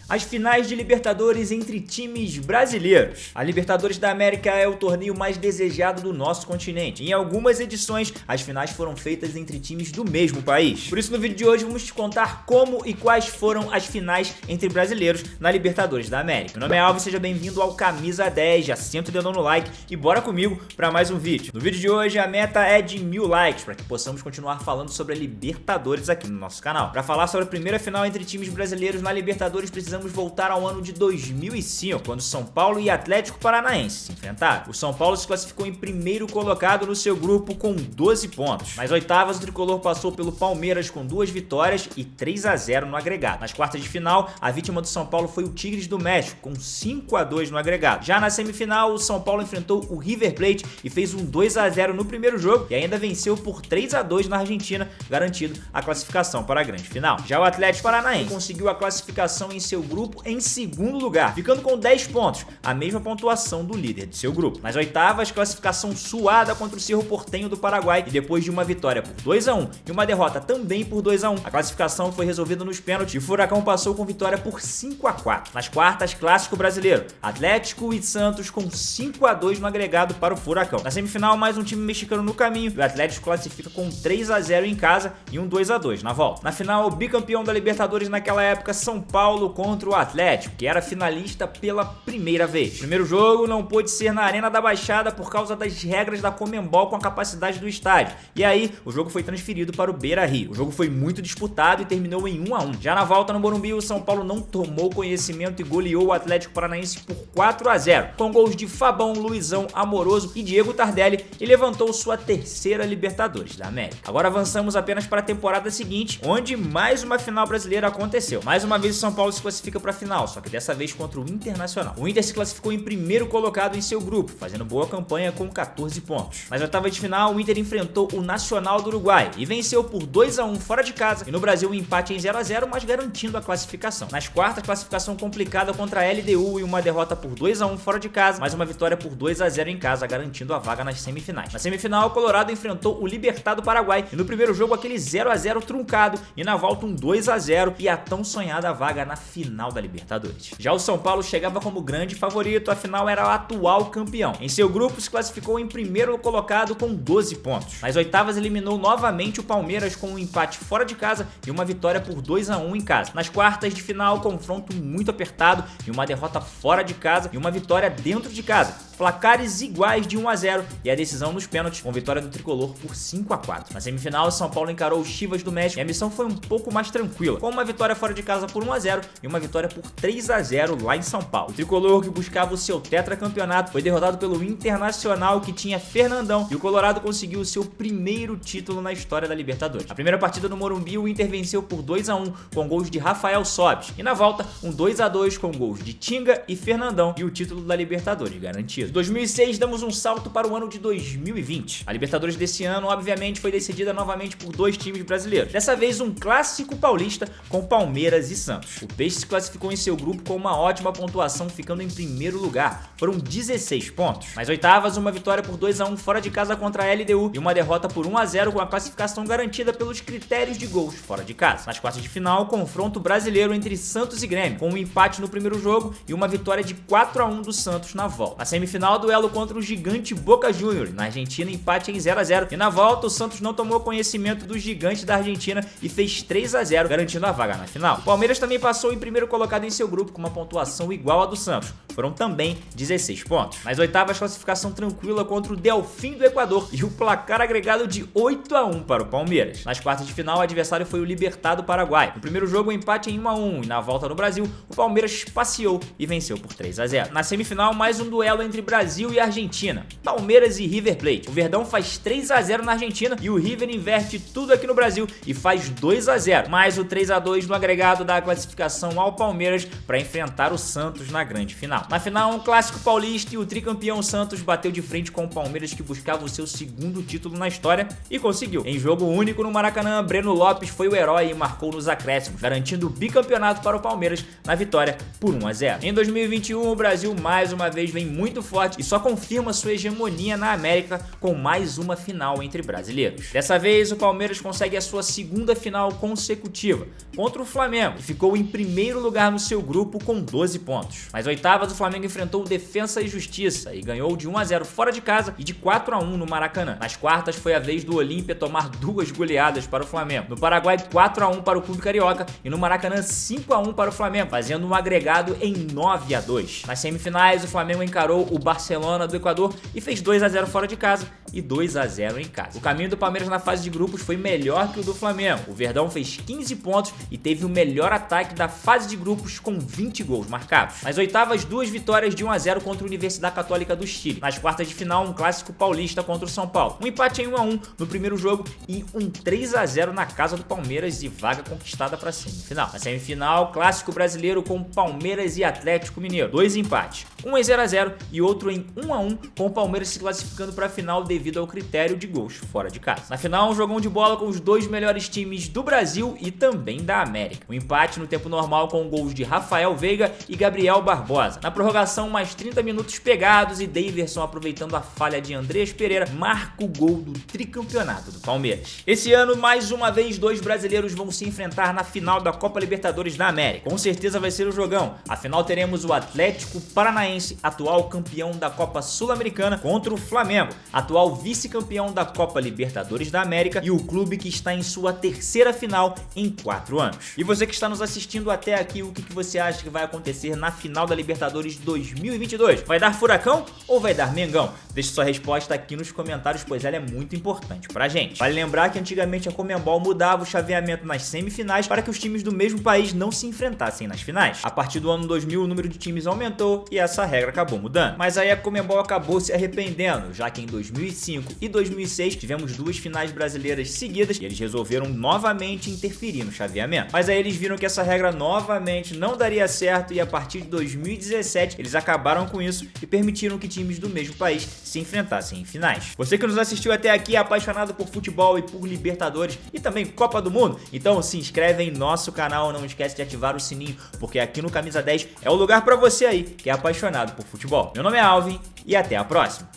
As finais de Libertadores entre times brasileiros. A Libertadores da América é o torneio mais desejado do nosso continente. Em algumas edições, as finais foram feitas entre times do mesmo país. Por isso, no vídeo de hoje, vamos te contar como e quais foram as finais entre brasileiros na Libertadores da América. Meu nome é Alves, seja bem-vindo ao Camisa 10. Já senta o dedão no like e bora comigo para mais um vídeo. No vídeo de hoje, a meta é de 1000 likes para que possamos continuar falando sobre a Libertadores aqui no nosso canal. Para falar sobre a primeira final entre times brasileiros na Libertadores, precisamos voltar ao ano de 2005, quando São Paulo e Atlético Paranaense se enfrentaram. O São Paulo se classificou em primeiro colocado no seu grupo com 12 pontos. Nas oitavas, o tricolor passou pelo Palmeiras com 2 vitórias e 3-0 no agregado. Nas quartas de final, a vítima do São Paulo foi o Tigres do México, com 5-2 no agregado. Já na semifinal, o São Paulo enfrentou o River Plate e fez um 2-0 no primeiro jogo e ainda venceu por 3-2 na Argentina, garantindo a classificação para a grande final. Já o Atlético Paranaense conseguiu a classificação em seu grupo em segundo lugar, ficando com 10 pontos, a mesma pontuação do líder de seu grupo. Nas oitavas, classificação suada contra o Cerro Porteño do Paraguai e depois de uma vitória por 2-1 e uma derrota também por 2-1, a classificação foi resolvida nos pênaltis e o Furacão passou com vitória por 5-4. Nas quartas, clássico brasileiro, Atlético e Santos com 5-2 no agregado para o Furacão. Na semifinal, mais um time mexicano no caminho, o Atlético classifica com 3-0 em casa e um 2-2 na volta. Na final, o bicampeão da Libertadores naquela época, São Paulo contra o Atlético, que era finalista pela primeira vez. O primeiro jogo não pôde ser na Arena da Baixada por causa das regras da Conmebol com a capacidade do estádio. E aí, o jogo foi transferido para o Beira-Rio. O jogo foi muito disputado e terminou em 1-1. Já na volta no Morumbi, o São Paulo não tomou conhecimento e goleou o Atlético Paranaense por 4-0, com gols de Fabão, Luizão, Amoroso e Diego Tardelli, e levantou sua terceira Libertadores da América. Agora avançamos apenas para a temporada seguinte, onde mais uma final brasileira aconteceu. Mais uma vez o São Paulo se classifica para a final, só que dessa vez contra o Internacional. O Inter se classificou em primeiro colocado em seu grupo, fazendo boa campanha com 14 pontos. Nas oitavas de final, o Inter enfrentou o Nacional do Uruguai e venceu por 2-1 fora de casa, e no Brasil um empate em 0-0, mas garantindo a classificação. Nas quartas, classificação complicada contra a LDU e uma derrota por 2-1 fora de casa, mas uma vitória por 2-0 em casa, garantindo a vaga nas semifinais. Na semifinal, o Colorado enfrentou o Libertad do Paraguai e no primeiro jogo aquele 0-0 truncado e na volta um 2-0 e a tão sonhada vaga na final da Libertadores. Já o São Paulo chegava como grande favorito, afinal era o atual campeão. Em seu grupo se classificou em primeiro colocado com 12 pontos. Nas oitavas eliminou novamente o Palmeiras com um empate fora de casa e uma vitória por 2-1 em casa. Nas quartas de final, confronto muito apertado e uma derrota fora de casa e uma vitória dentro de casa. Placares iguais de 1-0 e a decisão nos pênaltis, com vitória do tricolor por 5-4. Na semifinal, o São Paulo encarou o Chivas do México e a missão foi um pouco mais tranquila, com uma vitória fora de casa por 1-0 e uma vitória por 3-0 lá em São Paulo. O tricolor, que buscava o seu tetracampeonato, foi derrotado pelo Internacional, que tinha Fernandão, e o Colorado conseguiu o seu primeiro título na história da Libertadores. A primeira partida no Morumbi, o Inter venceu por 2-1 com gols de Rafael Sobis e na volta um 2-2 com gols de Tinga e Fernandão e o título da Libertadores garantido. Em 2006, damos um salto para o ano de 2020. A Libertadores desse ano, obviamente, foi decidida novamente por 2 times brasileiros. Dessa vez, um clássico paulista com Palmeiras e Santos. O Peixe se classificou em seu grupo com uma ótima pontuação, ficando em primeiro lugar. Foram 16 pontos. Nas oitavas, uma vitória por 2-1 fora de casa contra a LDU e uma derrota por 1-0 com a classificação garantida pelos critérios de gols fora de casa. Nas quartas de final, confronto brasileiro entre Santos e Grêmio, com um empate no primeiro jogo e uma vitória de 4-1 do Santos na volta. Na semifinal, duelo contra o gigante Boca Juniors. Na Argentina, empate em 0-0 e na volta o Santos não tomou conhecimento do gigante da Argentina e fez 3-0, garantindo a vaga na final. O Palmeiras também passou em primeiro colocado em seu grupo com uma pontuação igual à do Santos. Foram também 16 pontos. Nas oitavas, classificação tranquila contra o Delfim do Equador e o placar agregado de 8-1 para o Palmeiras. Nas quartas de final, o adversário foi o Libertad do Paraguai. No primeiro jogo, empate em 1-1 e na volta no Brasil, o Palmeiras passeou e venceu por 3-0. Na semifinal, mais um duelo entre Brasil e Argentina, Palmeiras e River Plate. O Verdão faz 3-0 na Argentina e o River inverte tudo aqui no Brasil e faz 2-0, mais o 3-2 no agregado da classificação ao Palmeiras para enfrentar o Santos na grande final. Na final, um clássico paulista e o tricampeão Santos bateu de frente com o Palmeiras, que buscava o seu segundo título na história e conseguiu. Em jogo único no Maracanã, Breno Lopes foi o herói e marcou nos acréscimos, garantindo o bicampeonato para o Palmeiras na vitória por 1-0. Em 2021, o Brasil mais uma vez vem muito forte e só confirma sua hegemonia na América com mais uma final entre brasileiros. Dessa vez, o Palmeiras consegue a sua segunda final consecutiva contra o Flamengo e ficou em primeiro primeiro lugar no seu grupo com 12 pontos. Nas oitavas, o Flamengo enfrentou o Defensa e Justiça e ganhou de 1 a 0 fora de casa e de 4 a 1 no Maracanã. Nas quartas, foi a vez do Olímpia tomar 2 goleadas para o Flamengo. No Paraguai, 4 a 1 para o Clube Carioca e no Maracanã, 5 a 1 para o Flamengo, fazendo um agregado em 9 a 2. Nas semifinais, o Flamengo encarou o Barcelona do Equador e fez 2 a 0 fora de casa e 2 a 0 em casa. O caminho do Palmeiras na fase de grupos foi melhor que o do Flamengo. O Verdão fez 15 pontos e teve o melhor ataque da fase de grupos com 20 gols marcados. Nas oitavas, 2 vitórias de 1 a 0 contra a Universidade Católica do Chile. Nas quartas de final, um clássico paulista contra o São Paulo. Um empate em 1 a 1 no primeiro jogo e um 3 a 0 na casa do Palmeiras e vaga conquistada para a semifinal. Na semifinal, clássico brasileiro com Palmeiras e Atlético Mineiro. 2 empates. Um em 0 a 0 e outro em 1 a 1, com o Palmeiras se classificando para a final devido ao critério de gols fora de casa. Na final, um jogão de bola com os 2 melhores times do Brasil e também da América. Um empate no tempo normal com gols de Rafael Veiga e Gabriel Barbosa. Na prorrogação, mais 30 minutos pegados e Daverson, aproveitando a falha de Andreas Pereira, marca o gol do tricampeonato do Palmeiras. Esse ano, mais uma vez, 2 brasileiros vão se enfrentar na final da Copa Libertadores da América. Com certeza vai ser o jogão. Afinal, teremos o Atlético Paranaense, atual campeão da Copa Sul-Americana, contra o Flamengo, atual vice-campeão da Copa Libertadores da América e o clube que está em sua terceira final em 4 anos. E você que está nos assistindo até aqui, o que você acha que vai acontecer na final da Libertadores 2022? Vai dar Furacão ou vai dar Mengão? Deixe sua resposta aqui nos comentários, pois ela é muito importante pra gente. Vale lembrar que antigamente a Conmebol mudava o chaveamento nas semifinais para que os times do mesmo país não se enfrentassem nas finais. A partir do ano 2000, o número de times aumentou e essa regra acabou mudando. Mas aí a Conmebol acabou se arrependendo, já que em 2005 e 2006 tivemos 2 finais brasileiras seguidas e eles resolveram novamente interferir no chaveamento. Mas aí eles viram que essa regra novamente não daria certo e a partir de 2017 eles acabaram com isso e permitiram que times do mesmo país se enfrentassem em finais. Você que nos assistiu até aqui é apaixonado por futebol e por Libertadores e também Copa do Mundo? Então se inscreve em nosso canal, não esquece de ativar o sininho, porque aqui no Camisa 10 é o lugar pra você aí que é apaixonado por futebol. Meu nome é Alvin e até a próxima.